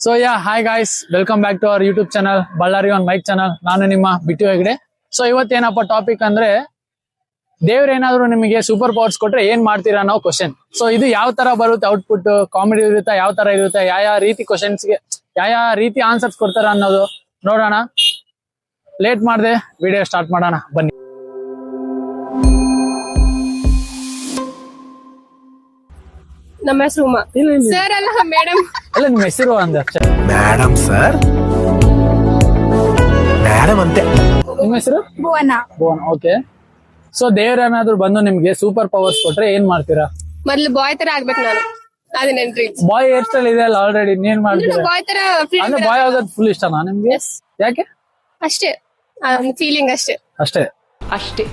So hi guys, welcome back to our YouTube channel Ballari on mic channel. ನಾನು ನಿಮ್ಮ ಬಿಟ್ಟು Hegde. So ಇವತ್ತೇನಪ್ಪ topic ಅಂದ್ರೆ, ದೇವ್ರೇನಾದ್ರು ನಿಮಗೆ ಸೂಪರ್ ಪವರ್ಸ್ ಕೊಟ್ರೆ ಏನ್ ಮಾಡ್ತೀರಾ ಅನ್ನೋ ಕ್ವಶನ್. ಸೊ ಇದು ಯಾವ ತರ ಬರುತ್ತೆ ಔಟ್ಪುಟ್, ಕಾಮಿಡಿ ಇರುತ್ತಾ, ಯಾವ ತರ ಇರುತ್ತೆ, ಯಾವ ರೀತಿ ಕ್ವಶನ್ಸ್ಗೆ ಯಾವ ರೀತಿ ಆನ್ಸರ್ಸ್ ಕೊಡ್ತಾರ ಅನ್ನೋದು ನೋಡೋಣ. ಲೇಟ್ ಮಾಡದೆ ವಿಡಿಯೋ ಸ್ಟಾರ್ಟ್ ಮಾಡೋಣ ಬನ್ನಿ. ನಮ್ಮ ಹೆಸರು ಉಮಾ ಸರ್ ಅಲ್ಲ ಮೇಡಮ್ ಅಲ್ಲ, ನಿಮ್ಮ ಹೆಸರು ಅಂದ ಮೇಡಮ್ ಸರ್, ಮೇಡಮ್ ಅಂತೆ. ನಿಮ್ಮ ಹೆಸರು ಭುವನ. ಭುವನ್. ಓಕೆ. ಸೊ ದೇವ್ರೇನಾದ್ರು ಬಂದು ನಿಮ್ಗೆ ಸೂಪರ್ ಪವರ್ಸ್ ಕೊಟ್ರೆ ಏನ್ ಮಾಡ್ತೀರಾ? ಮೊದ್ಲು ಬಾಯ್ ತರ ಆಗ್ಬೇಕು ನಾನು. ಅದೇನೇನ್ ಡ್ರೀಮ್ಸ್. ಬಾಯ್ ಹೇರ್ ಸ್ಟೈಲ್ ಇದೆ ಅಲ್ಲ ಆಲ್ರೆಡಿ, ಇನ್ನೇನ್ ಮಾಡ್ತೀರಾ? ಬಾಯ್ ತರ ಅಂದ್ರೆ ಬಾಯ್ ಆಗೋದು ಫುಲ್ ಇಷ್ಟನಾ ನಿಮ್ಗೆ? ಯಾಕೆ? ಅಷ್ಟೇ, ಫೀಲಿಂಗ್ ಅಷ್ಟೇ. ಅಷ್ಟೇ ಅಷ್ಟೇ.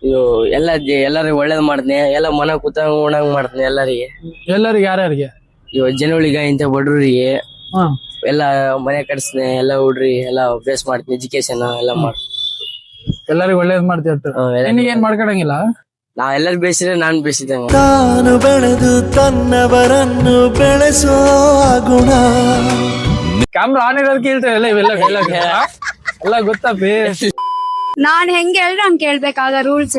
ಇವು ಎಲ್ಲರಿಗೂ ಒಳ್ಳೇದ್ ಮಾಡ್ತೀನಿ, ಎಲ್ಲ ಮನ ಕೂತಂಗ್ ಉಣಂಗ್ ಮಾಡ್ತೀನಿ ಎಲ್ಲರಿಗೆ. ಎಲ್ಲರಿಗೆ ಯಾರ್ಯಾರಿಗೆ? ಇವ್ ಜನಗಳಿಗೆ ಇಂತ ಬಡ್ರಿಗೆ ಹಾ. ಎಲ್ಲ ಮನೆ ಕಟ್ಸ್ತೀನಿ, ಎಲ್ಲ ಹುಡ್ರಿ ಎಲ್ಲ ಬೇಸ್ ಮಾಡ್ತೀನಿ, ಎಜುಕೇಶನ್ ಎಲ್ಲ ಮಾಡ್ತೀನಿ. ಎಲ್ಲರಿಗೂ ಒಳ್ಳೇದ್ ಮಾಡ್ತಿರ್ತಾರೆ. ನಿನಗೆ ಏನ್ ಮಾಡ್ಕೊಳಂಗಿಲ್ಲ? ನಾವ್ ಎಲ್ಲರೂ ಬೇಸಿದ್ರೆ ನಾನ್ ಬೇಸಿದಂಗ. ತಾನು ಬೆಳೆದು ತನ್ನವರನ್ನು ಬೆಳೆಸೋ ಗುಣ. ಕ್ಯಾಮ್ರಾ ಆನ್ ಇರೋದಕ್ಕೆ ಹೇಳ್ತೇವೆ ಎಲ್ಲ ಇವೆಲ್ಲ ಡೈಲಾಗ್ ಎಲ್ಲ ಗೊತ್ತಾ ಬೇ? ನಾನ್ ಹೆಂಗ್ ಹೇಳಿದ್ರೆ ಹಂಗ್ ಕೇಳ್ಬೇಕಾಗ ರೂಲ್ಸ್.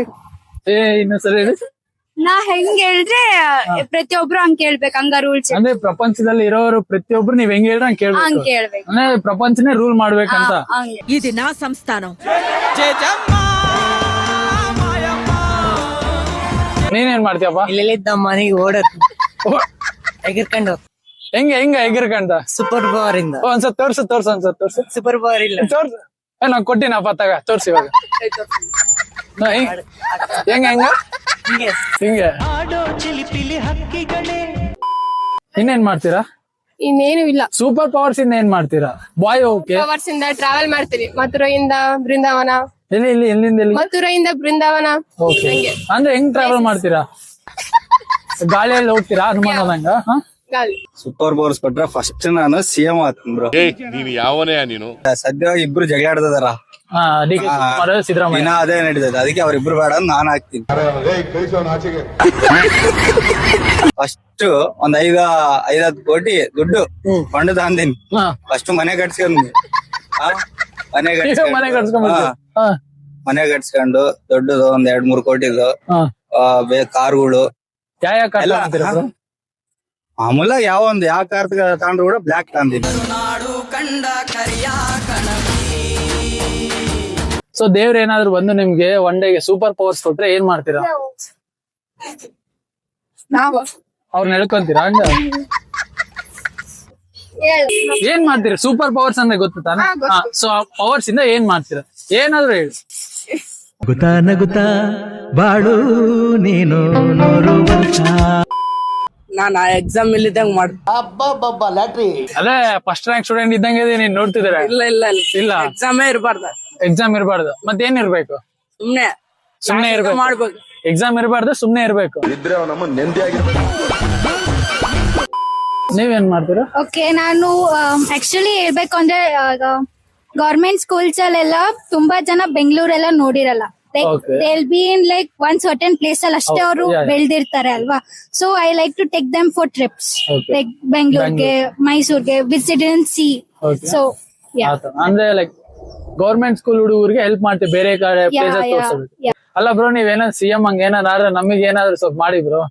ಇನ್ನೊಂದ್ಸರಿ ಹೇಳಿ. ನಾ ಹೆಂಗ್ ಹೇಳಿದ್ರೆ ಪ್ರತಿಯೊಬ್ರು ಹಂಗ್ ಕೇಳ್ಬೇಕು, ಹಂಗ ರೂಲ್ಸ್. ಅಂದ್ರೆ ಪ್ರಪಂಚದಲ್ಲಿ ಇರೋರು ಪ್ರತಿಯೊಬ್ರು ನೀವ್ ಹೆಂಗ್ ಹೇಳ್ರೆ ಹಂಗ್ ಹಂಗ್ ಕೇಳ್ಬೇಕು. ಕೇಳ್ಬೇಕು. ಅಂದ್ರೆ ಪ್ರಪಂಚನೇ ರೂಲ್ ಮಾಡ್ಬೇಕಂತ. ಹಂಗೆ. ఇది నా సంస్థానం. ನೀನೇನ್ ಮಾಡ್ತೀಯಪ್ಪ? ಇಲ್ಲಿದ್ದ ಮನೆಗೆ ಓಡತ್ ಎಗರ್ಕೊಂಡು ಹೆಂಗ ಎಗರ್ಕಂತ ಸೂಪರ್ ಪವರ್ ಇಂದ ಒಂದ್ಸತ್ ತೋರ್ಸು ಒಂದ್ಸತ್ ಸೂಪರ್ ಪವರ್ ಇಲ್ಲ. ತೋರ್ಸು. ನಾನ್ ಕೊಟ್ಟಿನಪ್ಪ, ತಗ ತೋರ್ಸಿ ಇವಾಗ. ಹೆಂಗ ಹಿಂಗೆ ಇನ್ನೇನ್ ಮಾಡ್ತೀರಾ? ಇನ್ನೇನು ಇಲ್ಲ. ಸೂಪರ್ ಪವರ್ಸ್ ಇಂದ ಏನ್ ಮಾಡ್ತೀರಾ? ಬಾಯ್ ಓಕೆ. ಪವರ್ಸ್ ಇಂದ ಟ್ರಾವೆಲ್ ಮಾಡ್ತೀರಿ, ಮಥುರೆಯಿಂದ ಬೃಂದಾವನ. ಎಲ್ಲಿಂದ ಮಥುರೆಯಿಂದ ಬೃಂದಾವನ. ಓಕೆ. ಅಂದ್ರೆ ಹೆಂಗ್ ಟ್ರಾವೆಲ್ ಮಾಡ್ತೀರಾ? ಗಾಳಿಯಲ್ಲಿ ಹೋಗ್ತೀರಾ ಹನುಮಾನದಂಗ? ಗಾಳಿ. ಸೂಪರ್ ಪವರ್ಸ್ ಕೊಟ್ರೆ ಫಸ್ಟ್ ನಾನು ಸಿಎಂ ಆಗ್ತೀನಿ ಬ್ರೋ. ನೀನು ಯಾವನೇ ನೀನು? ಸದ್ಯವಾಗಿ ಇಬ್ರು ಜಗಳ ಆಡ್ತಿದಾರ, DK ಶಿವಕುಮಾರ್, ಸಿದ್ದರಾಮಯ್ಯ. ದಿನ ಅದೇ ನಡೀತದೆ, ಅದಕ್ಕೆ ಅವ್ರಿಬ್ರು ಬೇಡ ಅಂತ ನಾನು ಹಾಕ್ತೀನಿ. ಫಸ್ಟ್ ಒಂದ್ 5-10 ಕೋಟಿ ದುಡ್ಡು ಕೊಂಡು ತಂದಿನಿ. ಹಾ. ಫಸ್ಟ್ ಮನೆ ಕಟ್ಸ್ಕೊಂಡ್ ಮನೆ ಕಟ್ಸ್ಕೊಂಡ್ಬಿಡ್ತೀವಿ. ಹಾ. ಮನೆ ಕಟ್ಸ್ಕೊಂಡು ದೊಡ್ಡದು ಒಂದ್ 2-3 ಕೋಟಿದು ಹಾ. ಕಾರ್ಗಳು ಯಾವ ಕಾರ್ ಎಲ್ಲ. ತಗೊಂತೀರಾ bro? ಮಾಮೂಲ ಯಾವ ಕಾರ್ ತಗೊಂಡ್ರು ಕೂಡ ಬ್ಲಾಕ್ ತಂದಿನಿ. ಸೊ ದೇವ್ರ ಏನಾದ್ರು ಬಂದು ನಿಮ್ಗೆ ಒನ್ ಡೇಗೆ ಸೂಪರ್ ಪವರ್ಸ್ ಕೊಟ್ರೆ ಏನ್ ಮಾಡ್ತೀರಾ? ನಾವು ಅವ್ರನ್ನ ಹೇಳ್ಕೊಂತೀರಾ ಹಂಗ? ಏನ್ ಮಾಡ್ತೀರಾ? ಸೂಪರ್ ಪವರ್ಸ್ ಅಂದ್ರೆ ಗೊತ್ತು ತಾನೆ? ಸೊ ಪವರ್ಸ್ ಇಂದ ಏನ್ ಮಾಡ್ತೀರಾ? ಏನಾದ್ರು ಹೇಳಿ. ನಗುತ್ತಾ ಬಾಳು ನೀನು 100 ವರ್ಷ. ನಾನು ಎಕ್ಸಾಮ್ ಇಲ್ಲಿದ್ದಂಗ್ ಮಾಡ್. ಅದೇ ಫಸ್ಟ್ ರ್ಯಾಂಕ್ ಸ್ಟೂಡೆಂಟ್ ಇದ್ದಂಗೆ ನೀನ್ ನೋಡ್ತಿದ್ದೀರಾ? ಇಲ್ಲ ಎಕ್ಸಾಮೇ ಇರಬಾರ್ದ. ಎಕ್ಸಾಮ್ ಇರಬಾರ್ದು. ಮತ್ತೇನ್ ಇರ್ಬೇಕು? ಸುಮ್ನೆ ಇರ್ಬೇಕು. ಮಾಡ್ಬೇಕು. ಎಕ್ಸಾಮ್ ಇರಬಾರ್ದು, ಸುಮ್ನೆ ಇರ್ಬೇಕು. ನೀವೇನ್ ಮಾಡ್ತೀರಾ? ಓಕೆ, ನಾನು ಆಕ್ಚುಲಿ ಹೇಳ್ಬೇಕು ಅಂದ್ರೆ ಗೌರ್ಮೆಂಟ್ ಸ್ಕೂಲ್ಸ್ ಅಲ್ಲೆಲ್ಲ ತುಂಬಾ ಜನ ಬೆಂಗಳೂರೆಲ್ಲ ನೋಡಿರಲ್ಲ. Okay. they'll be in like one certain place ಅಲ್ಲಿ ಅಷ್ಟೇ ಅವರು ಬೆಳ್ದಿರ್ತಾರೆ ಅಲ್ವಾ. So I like to take them for trips, Okay. Like ಬೆಂಗಳೂರಿಗೆ, ಮೈಸೂರ್ಗೆ visit and see. Okay. So ಅಂದ್ರೆ ಲೈಕ್ ಗೌರ್ಮೆಂಟ್ ಸ್ಕೂಲ್ ಹುಡುಗರಿಗೆ ಹೆಲ್ಪ್ ಮಾಡ್ತೀವಿ, ಬೇರೆ ಕಡೆ ಪ್ಲೇಸಸ್ ತೋರ್ಸೋದಕ್ಕೆ. ಅಲ್ಲ ಬ್ರೋ, ನೀವೇನಾದ್ರು ಸಿಎಂ ಹಂಗ ಏನಾದ್ರು ನಮಗೆ ಏನಾದ್ರು ಸ್ವಲ್ಪ ಮಾಡಿ ಬ್ರೋ.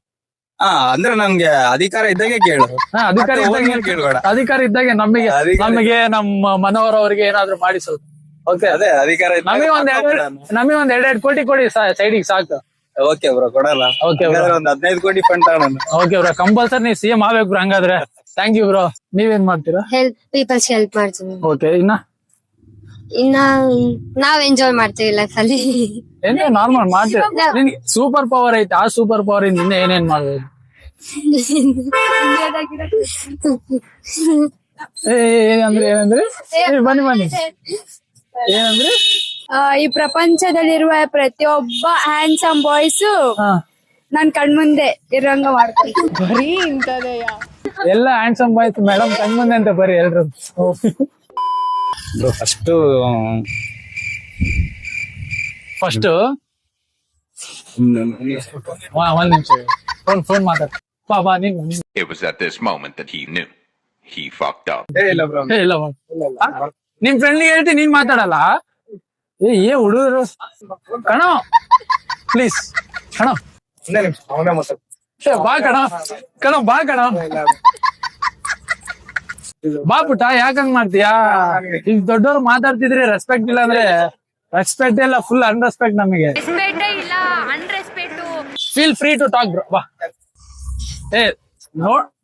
ಅಂದ್ರೆ ನನ್ಗೆ ಅಧಿಕಾರ ಇದ್ದಾಗೆ ಕೇಳು. ಅಧಿಕಾರ ಇದ್ದಾಗ ಕೇಳ್ಬೇಡ. ಅಧಿಕಾರ ಇದ್ದಾಗ ನಮಗೆ ನಮ್ಮ ಮನೋಹರ್ ಅವ್ರಿಗೆ ಏನಾದ್ರು ಮಾಡಿ ಸ್ವಲ್ಪ. ಓಕೆ. ಅದೇ ಅಧಿಕಾರ ನಮಗೆ ಒಂದ್ 2 ಕೋಟಿ ಕೊಡಿ ಸೈಡಿಗೆ ಸಾಕು. ಓಕೆ ಬ್ರೋ, ಕೊಡಲ್ಲ. Okay bro. ಒಂದ್ 15 ಕೋಟಿ ಫಂಡ್ ತಗೋಣ. ಓಕೆ ಬ್ರೋ, ಕಂಪಲ್ಸರಿ ನೀವು ಸಿಎಂ ಆಗ್ಬೇಕು ಬ್ರೋ ಹಂಗಾದ್ರೆ. Thank you bro. ನೀವೇನ್ ಮಾಡ್ತೀರಾ? ಹೆಲ್ಪ್ ಪೀಪಲ್ಸ್ ಹೆಲ್ಪ್ ಮಾಡ್ತೀವಿ. ಓಕೆ. ಇನ್ನ ನಾವ್ ಎಂಜಾಯ್ ಮಾಡ್ತೀವಿ ಲೈಫ್ ಅಲ್ಲಿ. ಏನೇ ನಾರ್ಮಲ್ ಮಾಡ್ತೀರಾ? ನಿನ್ಗೆ ಸೂಪರ್ ಪವರ್ ಐತೆ, ಆ ಸೂಪರ್ ಪವರ್ ಇಂದ ಏನೇನ್ ಮಾಡ್ಬೋದು? ಏನಂದ್ರೆ ಬನ್ನಿ ಏನಂದ್ರೆ ಈ ಪ್ರಪಂಚದಲ್ಲಿರುವ ಪ್ರತಿಯೊಬ್ಬ ಹ್ಯಾಂಡ್ಸಮ್ ಬಾಯ್ಸ್ ನನ್ ಕಣ್ಮುಂದೆ ಇರಂಗ ಮಾಡ್ತಾರೆ. ಬರೀ ಇಂತದೆಯ. ಎಲ್ಲ ಹ್ಯಾಂಡ್ಸಮ್ ಬಾಯ್ಸ್ ಮೇಡಮ್ ಕಣ್ಮುಂದೆ ಅಂತ ಬರೀ ಎಲ್ರು. ಫಸ್ಟ್ ಒಂದ್ ನಿಮಿಷ ಫೋನ್ ಮಾತಾಡ. It was at this moment that he knew ಏ ಇಲ್ಲ ಬ್ರೋ ಏ, ಇಲ್ಲ ನಿಮ್ ಫ್ರೆಂಡ್ಗೆ ಹೇಳ್ತೀನಿ ನೀನ್ ಮಾತಾಡಲ್ಲ. ಏ ಹುಡುಗರು ಕಣೋ ಪ್ಲೀಸ್ ಕಣೋ ಅವನೇ ಮಾತಾಡ ಏ, ಬಾ ಕಣೋ ಬಾ ಕಣೋ ಬಾ ಪುಟ್ಟ ಯಾಕಂಗ್ ಮಾಡ್ತೀಯಾ? ಈಗ ದೊಡ್ಡವ್ರು ಮಾತಾಡ್ತಿದ್ರಿ ರೆಸ್ಪೆಕ್ಟ್ ಇಲ್ಲ ಅಂದ್ರೆ ರೆಸ್ಪೆಕ್ಟ್ ಇಲ್ಲ, ಫುಲ್ ಅನ್ರೆಸ್ಪೆಕ್ಟ್ ನಮಗೆ. ಇಲ್ಲ unrespect. Feel free to talk bro. ಬಾ ಏ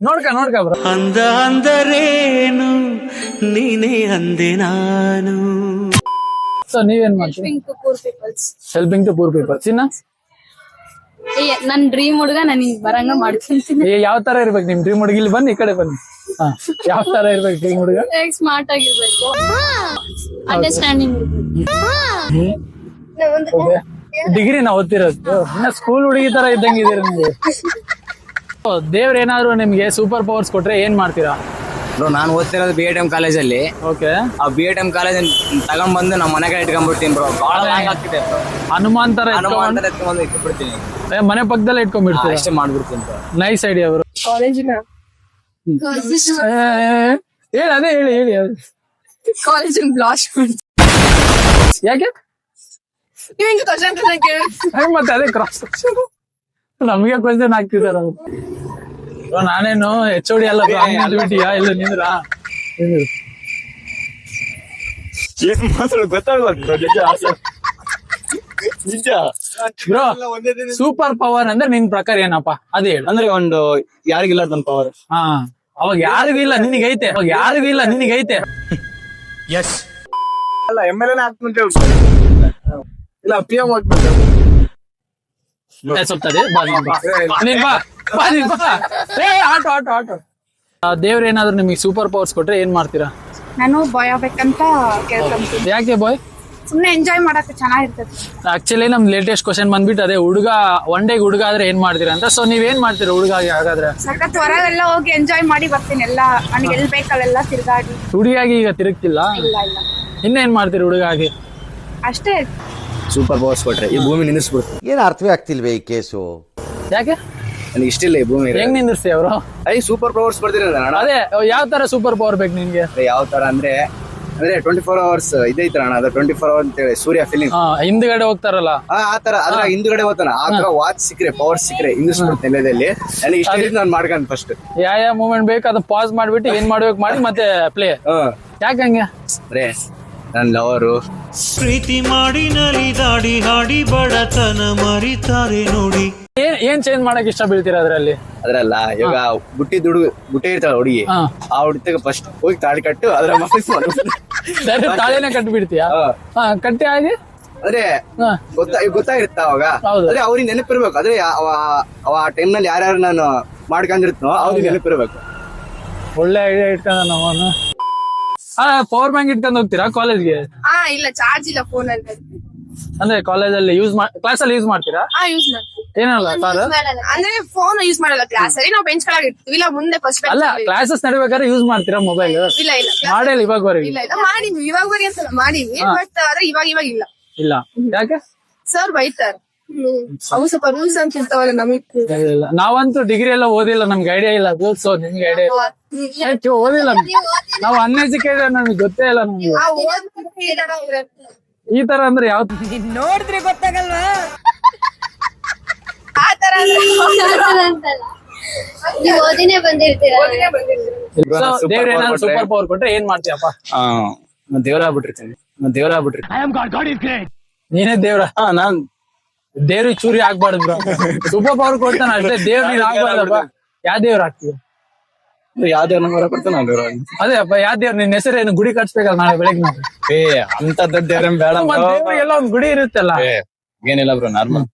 ನೋಡ್ಕ ಬ್ರೋ. ಅಂದ ಅಂದರೇನು ನೀನೇ ಅಂದೆ ನಾನು. ಸೊ ನೀವೇನ್ ಮಾಡ್ತೀರಿ? Helping to poor peoples. ಇನ್ನ ನನ್ ಡ್ರೀಮ್ ಹುಡುಗ ನನಗ್ ಬರಂಗ ಮಾಡ್ಕೊಂತೀನಿ. ಯಾವ ತರ ಇರ್ಬೇಕು ನಿಮ್ ಡ್ರೀಮ್ ಹುಡುಗ? ಇಲ್ಲಿ ಬನ್ನಿ, ಈ ಕಡೆ ಬನ್ನಿ. ಯಾವ ತರ ಇರ್ಬೇಕು ಡ್ರೀಮ್ ಹುಡುಗ? ಸ್ಮಾರ್ಟ್ ಆಗಿರ್ಬೇಕು, ಅಂಡರ್ಸ್ಟ್ಯಾಂಡಿಂಗ್ ಡಿಗ್ರಿ ನಾ ಓದ್ತಿರೋದು, ಇನ್ನ ಸ್ಕೂಲ್ ಹುಡುಗಿ ತರ ಇದ್ದಂಗಿದ್ದೀರಿ ನೀವು. ದೇವ್ರ ಏನಾದ್ರು ನಿಮ್ಗೆ ಸೂಪರ್ ಪವರ್ಸ್ ಕೊಟ್ರೆ ಏನ್ ಮಾಡ್ತೀರಾ? ನಾನು ಓದ್ತಿರೋದು BATM ಕಾಲೇಜಲ್ಲಿ. ಓಕೆ. ಆ BATM ಕಾಲೇಜ್ ತಗೊಂಡ್ಬಂದು ನಮ್ಮ ಮನೆ ಕಡೆ ಇಟ್ಕೊಂಡ್ಬಿಡ್ತೀನಿ ಬ್ರೋ. ಬಹಳ ಲಾಂಗ್ ಆಗ್ತಿದೆ ಬ್ರೋ. ಹನುಮಾನ್ ತರ ಎತ್ಕೊಂಡ್ಬಂದು ಇಟ್ಬಿಡ್ತೀನಿ. ಮನೆ ಪಕ್ಕದಲ್ಲೇ ಇಟ್ಕೊಂಡ್ಬಿಡ್ತೀರಾ? ಅಷ್ಟೇ ಮಾಡ್ಬಿಡ್ತೀನಿ ಬ್ರೋ. ನೈಸ್ ಐಡಿಯಾ ಅವರು. ಕಾಲೇಜಿನ ಹೇಳಿ ಅದೇ ಹೇಳಿ ಕಾಲೇಜಿನ ಬ್ಲಾಸ್ಟ್ ಯಾಕೆ ಮತ್ತೆ ಅದೇ ಕ್ರಾಸ್ ನಮ್ಗೆ ಕ್ವಶನ್ ಆಗ್ತಿದಾರ. ನಾನೇನು HOD ಅಲ್ಲ ಬಿಟ್ಟಿಯಾ? ಇಲ್ಲ ನಿಂದ್ರ ಏನ್ ಮಾತಾಡ ಗೊತ್ತಾಗಲ್ಲ ನಿಜ ಬ್ರೋ. ಸೂಪರ್ ಪವರ್ ಅಂದ್ರೆ ನಿನ್ ಪ್ರಕಾರ ಏನಪ್ಪಾ ಅದೇ ಹೇಳು. ಅಂದ್ರೆ ಒಂದು ಯಾರಿಗಿಲ್ಲ ತನ್ನ ಪವರ್. ಹಾ, ಅವಾಗ ಯಾರಿಗೂ ಇಲ್ಲ, ನಿನಗೈತೆ. ಅವಾಗ ಯಾರಿಗೂ ಇಲ್ಲ, ನಿನಗೈತೆ. ಅಲ್ಲ MLA ಆಗ್ತಂತ ಇಲ್ಲ PM ಆಗ್ತಂತ. ಆಟೋ ದೇವ್ರ ಏನಾದ್ರು ನಿಮಗೆ ಸೂಪರ್ ಪವರ್ಸ್ ಕೊಟ್ರೆ ಏನ್ ಮಾಡ್ತೀರಾ? ನಾನು ಬಾಯ್ ಆಗ್ಬೇಕಂತ ಕೇಳ್ಕೊಂತೀನಿ. ಯಾಕೆ ಬಾಯ್? ಸುಮ್ನೆ ಎಂಜಾಯ್ ಮಾಡಕ್ಕೆ ಚೆನ್ನಾಗಿರ್ತದೆ. ಆಕ್ಚುಲಿ ನಮ್ ಲೇಟೆಸ್ಟ್ ಕ್ವಶನ್ ಬಂದ್ಬಿಟ್ಟು ಅದೇ, ಹುಡುಗ ಒನ್ ಡೇ ಹುಡುಗ ಆದ್ರೆ ಏನ್ ಮಾಡ್ತೀರಾ ಅಂತ. ಸೊ ನೀವೇನ್ ಮಾಡ್ತೀರಾ ಹುಡುಗ ಹಾಗಾದ್ರೆ? ಸಖತ್ ಹೊರಗೆಲ್ಲ ಹೋಗಿ ಎಂಜಾಯ್ ಮಾಡಿ ಬರ್ತೀನಿ. ಎಲ್ಲ ನನಗೆ ಎಲ್ ಬೇಕಲ್ಲೆಲ್ಲ ತಿರ್ಗಾಡಿ. ಹುಡುಗಿಯಾಗಿ ಈಗ ತಿರುಗ್ತಿಲ್ಲ, ಇಲ್ಲ ಇನ್ನೇನ್ ಮಾಡ್ತೀರಿ ಹುಡುಗ ಆಗಿ? ಅಷ್ಟೇ. ಸೂಪರ್ ಪವರ್ಸ್ ಕೊಟ್ರೆ ಈ ಭೂಮಿ ನಿಂದಿಸ್ಬಿಡ್ತು. ಏನ್ ಅರ್ಥವೇ ಆಗ್ತಿಲ್ವೇ ಈ ಕೇಸು? ಯಾಕೆ ನನಗೆ ಇಷ್ಟ ಇಲ್ಲ ಈ ಭೂಮಿ. ಹೆಂಗ್ ನಿಂದಿರ್ಸಿ ಅವರು? ಸೂಪರ್ ಪವರ್ಸ್ ಬರ್ತಿರೋದ ಅದೇ ಯಾವ ತರ ಸೂಪರ್ ಪವರ್ ಬೇಕು ನಿನ್ಗೆ? ಯಾವ ತರ ಅಂದ್ರೆ 24 hours ಇದೈತ್ರ ಅಣ್ಣ, ಅದು 24 hours ಅಂತೇಳಿ ಸೂರ್ಯ ಫಿಲಿಂ. ಹಿಂದ್ಗಡೆ ಹೋಗ್ತಾರಲ್ಲ ಆ ತರ ಅದ್ರ ಹಿಂದ್ಗಡೆ ಹೋಗ್ತಾನ. ಆ ತರ ವಾಚ್ ಸಿಕ್ಕ್ರೆ, ಪವರ್ ಸಿಕ್ಕ್ರೆ ಇಂದಿಸ್ಬಿಡ್ತೇನೆ ನೆಲದಲ್ಲಿ. ನನಗೆ ಇಷ್ಟ ಇದ್ದು ನಾನು ಮಾಡ್ಕೊಂಡು ಫಸ್ಟ್ ಯಾವ ಮೂಮೆಂಟ್ ಬೇಕು ಅದನ್ನ ಪಾಸ್ ಮಾಡ್ಬಿಟ್ಟು ಏನ್ ಮಾಡ್ಬೇಕು ಮಾಡಿ ಮತ್ತೆ ಪ್ಲೇ. ಯಾಕಂಗೆ ಅಂದ್ರೆ ನನ್ ಲವರು ಪ್ರೀತಿ ಮಾಡಿ ನಲಿದಾಡಿ ಹಾಡಿ ಬಡತನ ಮರಿತಾರೆ ನೋಡಿ. ಏನ್ ಚೇಂಜ್ ಮಾಡಕ್ ಇಷ್ಟ ಬೀಳ್ತೀರಾ ಅದ್ರಲ್ಲಿ? ಅದ್ರಲ್ಲ ಇವಾಗ ಬುಟ್ಟೆ ಇರ್ತಾಳ ಹುಡುಗಿ, ಆ ಹುಡುಗ ಫಸ್ಟ್ ಹೋಗಿ ತಾಳಿ ಕಟ್ಟು ಅದ್ರ ತಾಳಿನ ಕಟ್ಟಿ ಬಿಡ್ತೀಯಾ? ಕಟ್ಟಿ ಆಗಿ ಅಂದ್ರೆ ಗೊತ್ತಾಗಿರುತ್ತ ಅವಾಗ. ಹೌದು. ಅಂದ್ರೆ ಅವ್ರಿಗೆ ನೆನಪಿರ್ಬೇಕು. ಆದ್ರೆ ಆ ಟೈಮ್ ನಲ್ಲಿ ಯಾರ್ಯಾರು ನಾನು ಮಾಡ್ಕೊಂಡಿರ್ತನೋ ಅವ್ರಿಗೆ ನೆನಪಿರ್ಬೇಕು. ಒಳ್ಳೆ ಐಡಿಯಾ ಇಟ್ಕೊಂಡ ನಾವು. ಪವರ್ ಬ್ಯಾಂಕ್ ಇಟ್ಕೊಂಡು ಹೋಗ್ತೀರಾ ಕಾಲೇಜ್ಗೆ? ಇಲ್ಲ ಚಾರ್ಜ್ ಇಲ್ಲ ಫೋನ್ ಅಲ್ಲಿ. ಅಂದ್ರೆ ಕಾಲೇಜಲ್ಲಿ ಕ್ಲಾಸ್ ಅಲ್ಲಿ ಯೂಸ್ ಮಾಡ್ತೀರಾ? ಯೂಸ್ ಮಾಡ್ತೀವಿ. ಏನಲ್ಲ ಸರ್, ಅಂದ್ರೆ ಫೋನ್ ಯೂಸ್ ಮಾಡಲ್ಲ ಕ್ಲಾಸ್ ಅಲ್ಲಿ. ನಾವು ಬೆಂಚ್ ಕೆಳಗೆ ಇರ್ತೀವಿ, ಇಲ್ಲ ಮುಂದೆ ಫಸ್ಟ್ ಅಲ್ಲ ಕ್ಲಾಸಸ್ ನಡಿಬೇಕಾದ್ರೆ ಯೂಸ್ ಮಾಡ್ತೀರಾ ಮೊಬೈಲ್? ಇಲ್ಲ ಮಾಡಿಲ್ಲ ಇವಾಗವರೆಗೆ? ಇಲ್ಲ ಮಾಡಿದ್ವಿ, ಇವಾಗವರೆಗೆ ಅಂತ ಮಾಡಿದ್ವಿ. ಬಟ್ ಆದ್ರೆ ಇವಾಗ ಇಲ್ಲ. ಇಲ್ಲ ಯಾಕೆ? ಸರ್ ಬೈತಾರ. ಅವು ಸ್ವಲ್ಪ ರೂಲ್ಸ್ ಅಂತ ಇರ್ತಾವಲ್ಲ ನಮಗ್. ಇಲ್ಲ ನಾವಂತೂ ಡಿಗ್ರಿ ಎಲ್ಲ ಓದಿಲ್ಲ, ನಮ್ಗೆ ಐಡಿಯಾ ಇಲ್ಲ. ಸೊ ನಿಮ್ಗೆ ಐಡಿಯಾ ಓದಿಲ್ಲ, ನಾವು ಅನ್ಎಜುಕೇಟೆಡ್, ನಮ್ಗೆ ಗೊತ್ತೇ ಇಲ್ಲ ನಮ್ಗೆ ಈ ತರ ಅಂದ್ರೆ ಯಾವ್ದು ನೋಡಿದ್ರೆ ಗೊತ್ತಾಗಲ್ವಾ? ಆ ತರ ನೀವು ಓದಿನೇ ಬಂದಿರ್ತೀರಾ? ದೇವ್ರ ಏನಾದ್ರು ಸೂಪರ್ ಪವರ್ ಕೊಟ್ರೆ ಏನ್ ಮಾಡ್ತೀಯಪ್ಪ? ನಾನು ದೇವರಾಗ್ಬಿಟ್ಟಿರ್ತೀನಿ. ನೀನೇ ದೇವ್ರ? ನಾನ್ ದೇವ್ರಿಗೆ ಚೂರಿ ಆಗ್ಬಾರ್ದು ಬ್ರೋ. ಸೂಪರ್ ಪವರ್ ಕೊಡ್ತಾನ ಅಷ್ಟೇ, ದೇವ್ರ ನೀನ್ ಆಗ್ಬಾರ್ದಪ್ಪ. ಯಾವ ದೇವ್ರ ಆಗ್ತೀವಿ? ಯಾವ ದೇವ್ರ ನಂಬರ್ ಕೊಡ್ತಾನೆ ದೇವ್ರ. ಅದೇ ಅಪ್ಪ, ಯಾವ ದೇವ್ರ? ನಿನ್ ಹೆಸರೇನು? ಗುಡಿ ಕಟ್ಸ್ಬೇಕಲ್ಲ ನಾಳೆ ಬೆಳಗ್ಗೆ ನಾವು. ಅಂತ ದೊಡ್ಡ ದೇವ್ರೇನ್ ಬೇಡ. ಎಲ್ಲ ಒಂದ್ ಗುಡಿ ಇರುತ್ತಲ್ಲ. ಏನಿಲ್ಲ ಬ್ರೋ, ನಾರ್ಮಲ್.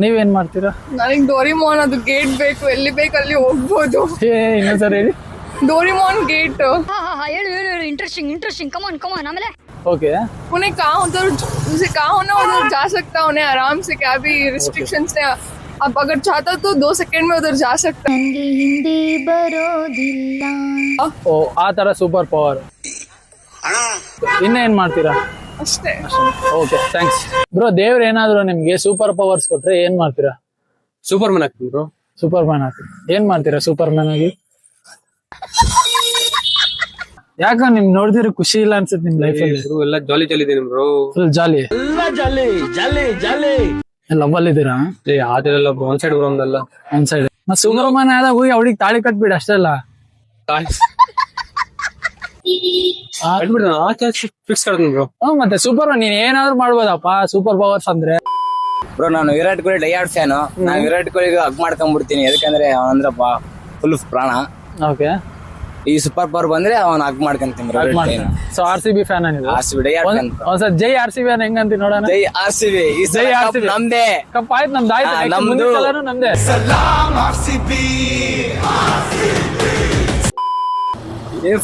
ನೀವೇನ್ ಮಾಡ್ತೀರಾ? ನನಗ್ ಡೋರಿಮೋನ್ ಅದು ಗೇಟ್ ಬೇಕು, ಎಲ್ಲಿ ಬೇಕು ಅಲ್ಲಿ ಹೋಗ್ಬೋದು. ಇನ್ನೊಂದ್ಸರಿ ಹೇಳಿ. Doraemon get interesting come on आमेले ओके उन्हें कहाँ उधर उसे कहाँ होना उधर जा सकता, उन्हें आराम से क्या भी रिस्ट्रिक्शंस है, अब अगर चाहता तो 2 सेकंड में उधर जा सकता है. ओ आ ತರ ಸೂಪರ್ ಪವರ್ ಇನ್ನೇನ್ ಮಾಡ್ತೀರಾ ಅಷ್ಟೇ. Okay thanks bro. ದೇವ್ರ ಏನಾದ್ರು ನಿಮ್ಗೆ ಸೂಪರ್ ಪವರ್ಸ್ ಕೊಟ್ರೆ ಏನ್ ಮಾಡ್ತೀರಾ? ಸೂಪರ್ ಮ್ಯಾನ್ ಆಗ್ತೀನಿ ಬ್ರೋ. ಸೂಪರ್ ಮ್ಯಾನ್ ಆಗ್ತೀವಿ. ಏನ್ ಮಾಡ್ತೀರಾ ಸೂಪರ್ ಮ್ಯಾನ್ ಆಗಿ? ಯಾಕ ನಿಮ್ ನೋಡಿದ್ರೆ ಖುಷಿ ಇಲ್ಲ ಅನ್ಸುತ್ತೆ ನಿಮ್ ಲೈಫ್ ಅಲ್ಲಿ? ಎಲ್ಲ ಜಾಲಿ ಜಾಲಿ ಇದೆ ಬ್ರೋ. ಫುಲ್ ಜಾಲಿ ಲವ್ ಅಲ್ಲಿ ಇದ್ದೀರಾ? ಯಾವ್ದಿಲ್ಲ ಒಂದ್ ಸೈಡ್ ಬ್ರೋ, ಒಂದಲ್ಲ ಒಂದ್ ಸೈಡ್. ಮತ್ ಸುಬ್ರಹ್ಮಣ್ಯ ಆದಾಗ ಹೋಗಿ ಅವಳಿಗೆ ತಾಳಿ ಕಟ್ಬಿಡಿ ಅಷ್ಟೆಲ್ಲ. ಫಿಕ್ಸ್ ಮಾಡ್ತೀನಿ ಬ್ರೋ. ಮತ್ತೆ ಸೂಪರ್ ನೀನ್ ಏನಾದ್ರು ಮಾಡ್ಬೋದಪ್ಪ, ಸೂಪರ್ ಪವರ್ಸ್ ಅಂದ್ರೆ. ಬ್ರೋ ನಾನು ವಿರಾಟ್ ಕೊಹ್ಲಿ ಡೈಯಾರ್ಡ್ ಫ್ಯಾನು. ನಾನು ವಿರಾಟ್ ಕೊಹ್ಲಿಗೆ ಹಗ್ ಮಾಡ್ಕೊಂಡ್ಬಿಡ್ತೀನಿ, ಯಾಕಂದ್ರೆ ಅವನಂದ್ರ ಫುಲ್ ಪ್ರಾಣ. ಓಕೆ, ಈ ಸೂಪರ್ ಪವರ್ ಬಂದ್ರೆ ಅವನ್ ಹಗ್ ಮಾಡ್ಕೊಂತೀನಿ. So RCB fan RCB diehard fan. ಒಂದ್ಸಲ ಜೈ RCB ಹೆಂಗಂತ ನೋಡೋಣ. ಜೈ RCB. ಈ ಜೈ ಸಲ RCB. ನಮ್ದೇ ಕಪ್ ಆಯ್ತು, ನಮ್ದು ಆಯ್ತು. ನಮ್ದು. ಮುಂದಿನ ಸಲನೂ ನಮ್ದೇ.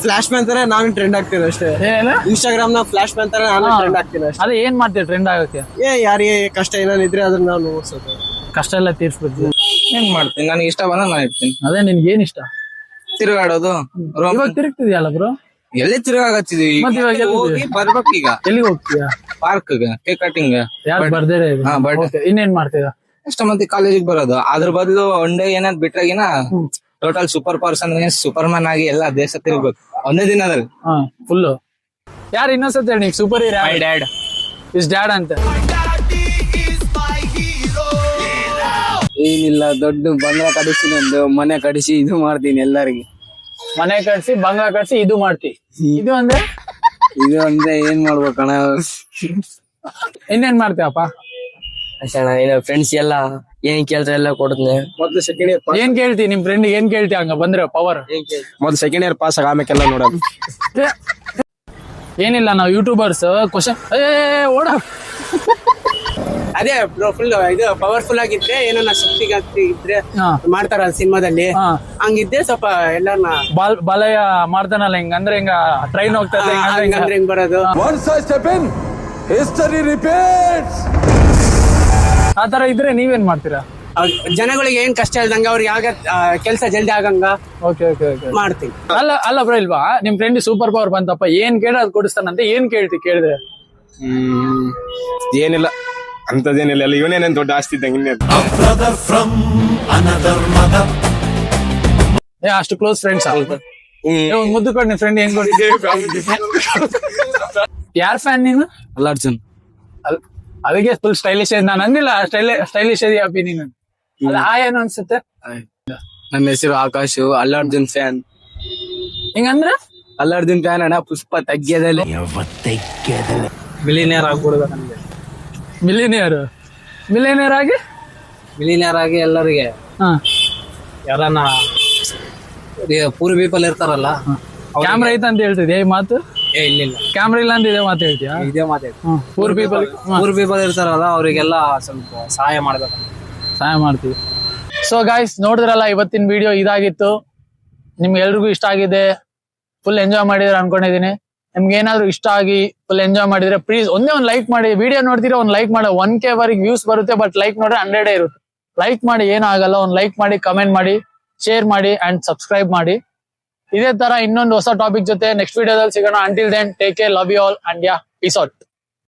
ಫ್ಲಾಶ್ ಮ್ಯಾನ್ ತರ ನಾನು ಟ್ರೆಂಡ್ ಆಗ್ತೀನಿ ಅಷ್ಟೇ. ಏನು? ಇನ್ಸ್ಟಾಗ್ರಾಮ್ ನ ಫ್ಲಾಶ್ ಮ್ಯಾನ್ ತರ ನಾನು ಟ್ರೆಂಡ್ ಆಗ್ತೀನಿ ಅಷ್ಟೇ. ಅದೇ ಏನ್ ಮಾಡ್ತೀವಿ ಟ್ರೆಂಡ್ ಆಗೋಕೆ? ಯಾರಿಗೆ ಕಷ್ಟ ಏನಾನಿದ್ರೆ ಅದನ್ನ ನಾನು ನೋಡ್ಸೋದು. ಕಷ್ಟ ಎಲ್ಲ ತೀರ್ಸ್ಬಿಡ್ತೀವಿ. ಏನ್ ಮಾಡ್ತೀನಿ, ನನಗೆ ಇಷ್ಟ ಬಂದ ನಾನು ಇರ್ತೀನಿ. ಅದೇ ನಿನ್ಗೆ ಏನ್ ಇಷ್ಟ? ತಿರುಗಾಡೋದು. ಇವಾಗ ತಿರುಗ್ತಿದ್ಯಲ್ಲ ಬ್ರೋ? ಎಲ್ಲಿ ತಿರುಗಾಗತ್ತಿದ್ವಿ, ಮತ್ತೆ ಇವಾಗ ಎಲ್ಲಿದೆ? ಹೋಗಿ ಬರ್ಬೇಕು. ಈಗ ಎಲ್ಲಿಗೆ ಹೋಗ್ತೀಯಾ? Park cake cutting. ಯಾರು ಬರ್ದೇ ಹಾ, birthday. ಇನ್ನೇನ್ ಮಾಡ್ತೀರಾ? ಅಷ್ಟ ಮಂದಿ ಕಾಲೇಜಿಗೆ ಬರೋದು. ಅದ್ರ ಬದಲು ಒನ್ ಡೇ ಏನಾದ್ ಬಿಟ್ರಾಗಿನ ಟೋಟಲ್ ಸೂಪರ್ ಪವರ್ಸ್ ಅಂದ್ರೆ ಸೂಪರ್ ಮ್ಯಾನ್ ಆಗಿ ಎಲ್ಲಾ ದೇಶ ತಿರುಗ್ಬೇಕು ಒಂದೇ ದಿನದಲ್ಲಿ. ಹಾ, ಫುಲ್. ಯಾರು ಇನ್ನೊಂದ್ಸತಿ ಹೇಳಿ, ನೀವು super hero? My dad is dad ಅಂತ. ಏನಿಲ್ಲ, ದೊಡ್ಡ ಬಂಗ್ಲಾ ಕಡಿಸ್ತೀನಿ, ಒಂದು ಮನೆ ಕಡಿಸಿ ಇದು ಮಾಡ್ತೀನಿ ಎಲ್ಲರಿಗೆ. ಮನೆ ಕಟ್ಸಿ, ಬಂಗ್ಲಾ ಕಟ್ಸಿ, ಇದು ಮಾಡ್ತಿ. ಇದು ಅಂದ್ರೆ ಇದು ಅಂದ್ರೆ ಏನ್ ಮಾಡ್ಬೇಕಣ್ಣ? ಇನ್ನೇನ್ ಮಾಡ್ತೀವಪ್ಪ? ಅಷ್ಟೇ ಅಣ್ಣ. ಫ್ರೆಂಡ್ಸ್ ಎಲ್ಲ ಏನ್ ಕೇಳ್ತಾರೆ ಎಲ್ಲ ಕೊಡ್ತೀನಿ. ಮೊದ್ಲು ಸೆಕೆಂಡ್ ಇಯರ್ ಏನ್ ಕೇಳ್ತಿ ನಿಮ್ ಫ್ರೆಂಡ್? ಏನ್ ಕೇಳ್ತಿ ಹಂಗ ಬಂದ್ರೆ ಪವರ್? ಮೊದ್ಲು ಸೆಕೆಂಡ್ ಇಯರ್ ಪಾಸ್ ಆಮೇಲೆಲ್ಲ ನೋಡೋದು. ಏನಿಲ್ಲ, ನಾವು ಯೂಟ್ಯೂಬರ್ಸ್ ಕ್ವಶನ್ ಓಡ ಅದೇ ಫುಲ್ ಇದು ಪವರ್ಫುಲ್ ಆಗಿದ್ರೆ ಏನನ್ನ ಶಕ್ತಿ ಇದ್ರೆ ಹಾ. ಮಾಡ್ತಾರ ಸಿನಿಮಾದಲ್ಲಿ, ಹಾ. ಹಂಗಿದ್ರೆ ಸ್ವಲ್ಪ ಎಲ್ಲಾರ್ನ ಬಾಲಯ್ಯ ಮಾಡ್ತಾನಲ್ಲ ಹಿಂಗ, ಅಂದ್ರೆ ಹಿಂಗ ಟ್ರೈನ್ ಹೋಗ್ತದೆ ಹಂಗಂದ್ರೆ ಹಿಂಗ್ ಬರೋದು. ಆತರ ಇದ್ರೆ ನೀವೇನ್ ಮಾಡ್ತೀರಾ? ಜನಗಳಿಗೆ ಏನ್ ಕಷ್ಟ ಇಲ್ದಂಗ ಅವ್ರಿಗೆ ಆಗ ಕೆಲ್ಸ ಜಲ್ದಿ ಆಗಂಗ ಓಕೆ ಓಕೆ ಓಕೆ ಮಾಡ್ತೀನಿ. ಅಲ್ಲ ಬ್ರೋ, ಇಲ್ವಾ ನಿಮ್ ಫ್ರೆಂಡ್ ಸೂಪರ್ ಪವರ್ ಬಂತಪ್ಪ, ಏನ್ ಕೇಳ ಅದ್ ಕೊಡಿಸ್ತಾನಂತೆ, ಏನ್ ಕೇಳಿದ್ರೆ? ಏನಿಲ್ಲ ಅಂತದೇನಿಲ್ಲ, ಎಲ್ಲ ಇವನೇನೇನ್ ದೊಡ್ಡ ಆಸ್ತಿ ಇದ್ದಂಗೆ ಇನ್ನೇನು. ಅಷ್ಟು ಕ್ಲೋಸ್ ಫ್ರೆಂಡ್ಸ್. ಮುದ್ದು ಕೊಡ್ ನಿಮ್ ಫ್ರೆಂಡ್ ಹೆಂಗ್ ಕೊಟ್ಟಿದ್ದೆ? ಯಾರ್ ಫ್ಯಾನ್ ನೀನು? ಅಲ್ಲ ಅರ್ಜುನ್. ಅದಕ್ಕೆ ಫುಲ್ ಸ್ಟೈಲಿಶ್. ನಾನು ಅಂದಿಲ್ಲ ಸ್ಟೈಲಿಶ್ ಇದೆಯಪ್ಪಿ ನೀನು. ಅಲ್ಲ ಏನು ಅನ್ಸುತ್ತೆ? ನನ್ನ ಹೆಸರು ಆಕಾಶು, ಅಲ್ಲ ಅರ್ಜುನ್ ಫ್ಯಾನ್. ಹಿಂಗಂದ್ರ ಅಲ್ಲ ಅರ್ಜುನ್ ಫ್ಯಾನ್ ಅಣ್ಣ. ಪುಷ್ಪ ತಗ್ಗ್ಯದಲ್ಲಿ ಮಿಲಿನಿಯರ್ ಆಗ್ಬಿಡುದ ನಮ್ಗೆ. ಮಿಲಿನಿಯರ್ ಆಗಿ ಮಿಲಿನಿಯರ್ ಆಗಿ ಎಲ್ಲರಿಗೆ ಹಾ, ಯಾರನ್ನ ಪೂರ್ ಪೀಪಲ್ ಇರ್ತಾರಲ್ಲ, ಕ್ಯಾಮ್ರಾ ಐತ ಅಂತ ಹೇಳ್ತಿದ್ಯಾ ಈ ಮಾತು? ಇಲ್ಲ ಕ್ಯಾಮ್ರಾ ಇಲ್ಲ ಅಂತ ಇದೇ ಮಾತು ಹೇಳ್ತೀಯಾ? ಇದೇ ಮಾತಾಡಿ. ಪೂರ್ ಪೀಪಲ್ ಇರ್ತಾರಲ್ಲ ಅವರಿಗೆಲ್ಲ ಸ್ವಲ್ಪ ಸಹಾಯ ಮಾಡ್ಬೇಕಂತ ಸಹಾಯ ಮಾಡ್ತೀವಿ. ಸೊ ಗಾಯ್ಸ್, ನೋಡಿದ್ರಲ್ಲ ಇವತ್ತಿನ ವಿಡಿಯೋ ಇದಾಗಿತ್ತು. ನಿಮ್ಗೆ ಎಲ್ರಿಗೂ ಇಷ್ಟ ಆಗಿದೆ, ಫುಲ್ ಎಂಜಾಯ್ ಮಾಡಿದ್ರೆ ಅನ್ಕೊಂಡಿದೀನಿ. ನಿಮ್ಗೆ ಏನಾದ್ರು ಇಷ್ಟ ಆಗಿ ಫುಲ್ ಎಂಜಾಯ್ ಮಾಡಿದ್ರೆ ಪ್ಲೀಸ್ ಒಂದೇ ಒಂದು ಲೈಕ್ ಮಾಡಿ. ವಿಡಿಯೋ ನೋಡ್ತೀರಾ ಒಂದು ಲೈಕ್ ಮಾಡಿ. 1K ವರೆಗೆ ವ್ಯೂಸ್ ಬರುತ್ತೆ, ಬಟ್ ಲೈಕ್ ನೋಡ್ರೆ 100 ಇರುತ್ತೆ. ಲೈಕ್ ಮಾಡಿ, ಏನಾಗಲ್ಲ. ಒಂದು ಲೈಕ್ ಮಾಡಿ, ಕಮೆಂಟ್ ಮಾಡಿ, ಶೇರ್ ಮಾಡಿ ಅಂಡ್ ಸಬ್ಸ್ಕ್ರೈಬ್ ಮಾಡಿ. ಇದೇ ತರ ಇನ್ನೊಂದು ಹೊಸ ಟಾಪಿಕ್ ಜೊತೆ ನೆಕ್ಸ್ಟ್ ವಿಡಿಯೋದಲ್ಲಿ ಸಿಗೋಣ. Until then take care, love you all and yeah, peace out.